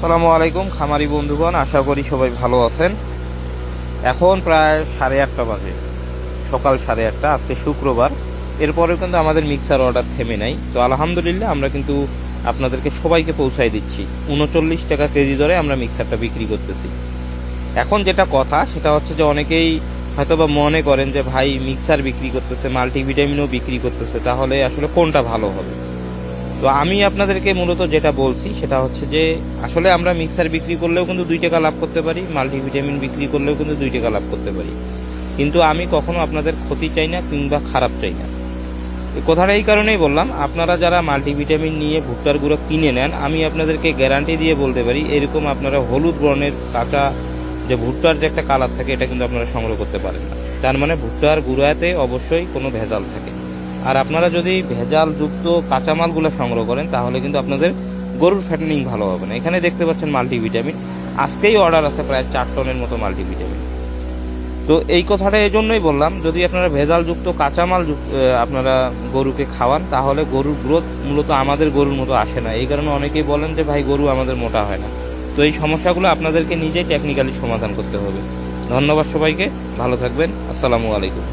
আসসালামু আলাইকুম খামারি বন্ধুগণ, আশা করি সবাই ভালো আছেন। এখন প্রায় 8:30 বাজে, সকাল 8:30। আজকে শুক্রবার। এরপরেও কিন্তু আমাদের মিক্সার অর্ডার থেমে নাই। তো আলহামদুলিল্লাহ আমরা কিন্তু আপনাদেরকে সবাইকে পৌঁছায় দিচ্ছি। 39 টাকা কেজি দরে আমরা মিক্সারটা বিক্রি করতেছি। এখন যেটা কথা সেটা হচ্ছে যে অনেকেই হয়তোবা মনে করেন যে ভাই মিক্সার বিক্রি করতেছে, মাল্টিভিটামিনও বিক্রি করতেছে, তাহলে আসলে কোনটা ভালো হবে। তো আমি আপনাদেরকে মূলত যেটা বলছি সেটা হচ্ছে যে আসলে আমরা মিক্সার বিক্রি করলেও কিন্তু 2 টাকা লাভ করতে পারি, মাল্টিভিটামিন বিক্রি করলেও কিন্তু 2 টাকা লাভ করতে পারি, কিন্তু আমি কখনো আপনাদের ক্ষতি চাই না কিংবা খারাপ চাই না। এই কথাটা এই কারণেই বললাম, আপনারা যারা মাল্টিভিটামিন নিয়ে ভুট্টার গুঁড়ো কিনে নেন, আমি আপনাদেরকে গ্যারান্টি দিয়ে বলতে পারি এরকম আপনারা হলুদ বর্ণের কাঁচা যে ভুট্টার যে একটা কালার থাকে এটা কিন্তু আপনারা সংগ্রহ করতে পারেন না। তার মানে ভুট্টার গুঁড়াতে অবশ্যই কোনো ভেজাল থাকে। আর আপনারা যদি ভেজালযুক্ত কাঁচামালগুলো সংগ্রহ করেন তাহলে কিন্তু আপনাদের গরুর ফ্যাটেনিং ভালো হবে না। এখানে দেখতে পাচ্ছেন মাল্টিভিটামিন, আজকেই অর্ডার আছে প্রায় 4 টনের মতো মাল্টিভিটামিন। তো এই কথাটা এই জন্যই বললাম, যদি আপনারা ভেজালযুক্ত কাঁচামাল আপনারা গরুকে খাওয়ান তাহলে গরুর গ্রোথ মূলত আমাদের গরুর মতো আসে না। এই কারণে অনেকেই বলেন যে ভাই গরু আমাদের মোটা হয় না। তো এই সমস্যাগুলো আপনাদেরকে নিজেই টেকনিক্যালি সমাধান করতে হবে। ধন্যবাদ সবাইকে, ভালো থাকবেন। আসসালামু আলাইকুম।